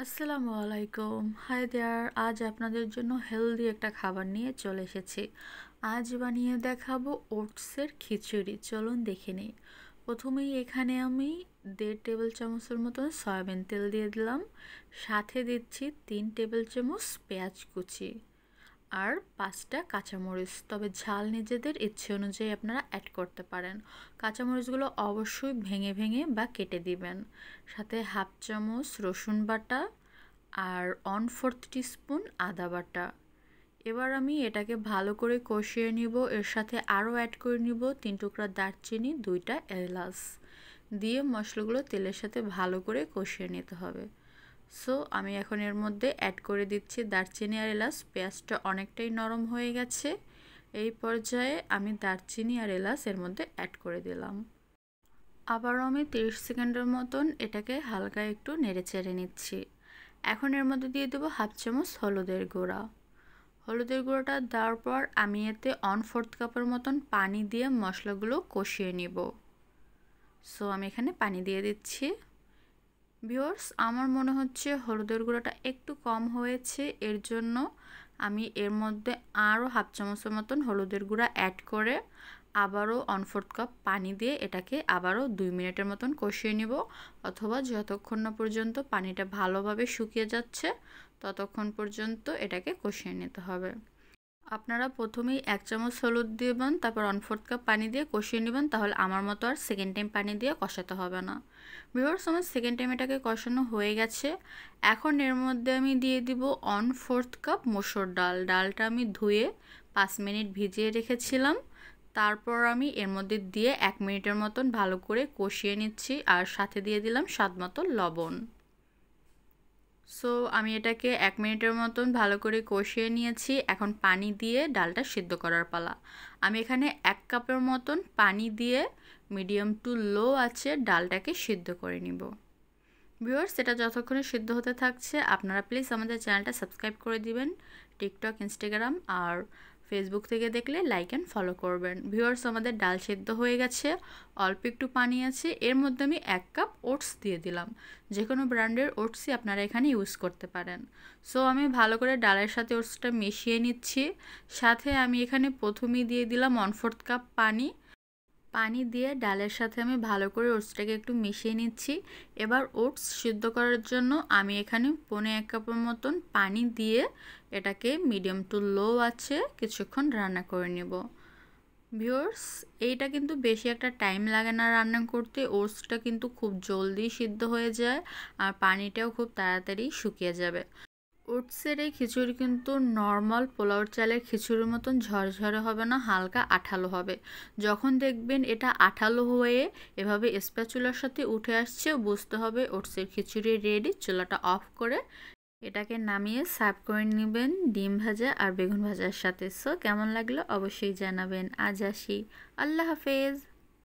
আসসালামু আলাইকুম। Hi there. আজ আপনাদের জন্য হেলদি একটা খাবার নিয়ে চলে এসেছি। আজ বানিয়ে দেখাবো ওটসের খিচুড়ি। চলুন দেখে নিই। প্রথমেই এখানে আমি 1.5 টেবিল চামচের মতো সয়াবিন তেল দিয়ে দিলাম। সাথে দিচ্ছি 3 টেবিল চামচ পেঁয়াজ কুচি আর 5টা কাঁচামরিচ। তবে ঝাল নিজেদের ইচ্ছে অনুযায়ী আপনারা অ্যাড করতে পারেন। কাঁচামরিচগুলো অবশ্যই ভেঙে ভেঙে বা কেটে দিবেন। সাথে হাফ চামচ রসুন বাটা আর 1/4 টিস্পুন আদা বাটা। এবার আমি এটাকে ভালো করে কষিয়ে নিব। এর সাথে আরও অ্যাড করে নিব 3 টুকরা দারচিনি, 2টা এলাচ দিয়ে মশলাগুলো তেলের সাথে ভালো করে কষিয়ে নিতে হবে। সো আমি এখন এর মধ্যে অ্যাড করে দিচ্ছি দারচিনি আর এলাচ। পেঁয়াজটা অনেকটাই নরম হয়ে গেছে। এই পর্যায়ে আমি দারচিনি আর এলাচ এর মধ্যে অ্যাড করে দিলাম। আবারও আমি 30 সেকেন্ডের মতন এটাকে হালকা একটু নেড়ে চেড়ে নিচ্ছি। এখন এর মধ্যে দিয়ে দেবো হাফ চামচ হলুদের গুঁড়া। হলুদের গুঁড়োটা দেওয়ার পর আমি এতে 1/4 কাপের মতন পানি দিয়ে মশলাগুলো কষিয়ে নিব। সো আমি এখানে পানি দিয়ে দিচ্ছি। ভিউয়ার্স, আমার মনে হচ্ছে হলুদের গুঁড়োটা একটু কম হয়েছে, এর জন্য আমি এর মধ্যে আরও হাফ চামচের মতন হলুদের গুঁড়া অ্যাড করে আবারও 1/4 কাপ পানি দিয়ে এটাকে আবারও 2 মিনিটের মতন কষিয়ে নিব, অথবা যতক্ষণ না পর্যন্ত পানিটা ভালোভাবে শুকিয়ে যাচ্ছে ততক্ষণ পর্যন্ত এটাকে কষিয়ে নিতে হবে। আপনারা প্রথমেই 1 চামচ হলুদ দিবেন, তারপর 1/4 কাপ পানি দিয়ে কষিয়ে নেবেন, তাহলে আমার মতো আর সেকেন্ড টাইম পানি দিয়ে কষাতে হবে না। ভিউয়ার্স, আমার সেকেন্ড টাইম এটাকে কষানো হয়ে গেছে। এখন এর মধ্যে আমি দিয়ে দিব 1/4 কাপ মসুর ডাল। ডালটা আমি ধুয়ে 5 মিনিট ভিজিয়ে রেখেছিলাম। তারপর আমি এর মধ্যে দিয়ে 1 মিনিটের মতন ভালো করে কষিয়ে নিচ্ছি, আর সাথে দিয়ে দিলাম স্বাদমতো লবণ। সো আমি এটাকে 1 মিনিটের মতন ভালো করে কষিয়ে নিয়েছি। এখন পানি দিয়ে ডালটা সিদ্ধ করার পালা। আমি এখানে 1 কাপের মতন পানি দিয়ে মিডিয়াম টু লো আছে ডালটাকে সিদ্ধ করে নিব। ভিউয়ার্স, এটা যতক্ষণে সিদ্ধ হতে থাকছে আপনারা প্লিজ আমাদের চ্যানেলটা সাবস্ক্রাইব করে দিবেন। টিকটক, ইনস্টাগ্রাম আর ফেসবুক থেকে দেখলে লাইক অ্যান্ড ফলো করবেন। ভিউয়ার্স, আমাদের ডাল সিদ্ধ হয়ে গেছে। অল্প একটু পানি আছে, এর মধ্যে আমি 1 কাপ ওটস দিয়ে দিলাম। যে কোনো ব্র্যান্ডের ওটসই আপনারা এখানে ইউজ করতে পারেন। সো আমি ভালো করে ডালের সাথে ওটসটা মিশিয়ে নিচ্ছি। সাথে আমি এখানে প্রথমেই দিয়ে দিলাম 1/4 কাপ পানি। পানি দিয়ে ডালের সাথে আমি ভালো করে ওটসটাকে একটু মিশিয়ে নিচ্ছি। এবার ওটস সিদ্ধ করার জন্য আমি এখানে 1/4 কাপের মতন পানি দিয়ে এটাকে মিডিয়াম টু লো আছে কিছুক্ষণ রান্না করে নেব। ভিউয়ার্স, এইটা কিন্তু বেশি একটা টাইম লাগে না রান্না করতে। ওটসটা কিন্তু খুব জলদি সিদ্ধ হয়ে যায় আর পানিটাও খুব তাড়াতাড়ি শুকিয়ে যাবে। ওটসের এই খিচুড়ি কিন্তু নর্মাল পোলাও চালের খিচুড়ির মতন ঝরঝরে হবে না, হালকা আঠালো হবে। যখন দেখবেন এটা আঠালো হয়ে এভাবে স্প্যাচুলার সাথে উঠে আসছে, বুঝতে হবে ওটসের খিচুড়ি রেডি। চুলাটা অফ করে এটাকে নামিয়ে সার্ভ করে নেবেন ডিম ভাজা আর বেগুন ভাজার সাথে। সো কেমন লাগলো অবশ্যই জানাবেন। আজ আসি, আল্লাহ হাফেজ।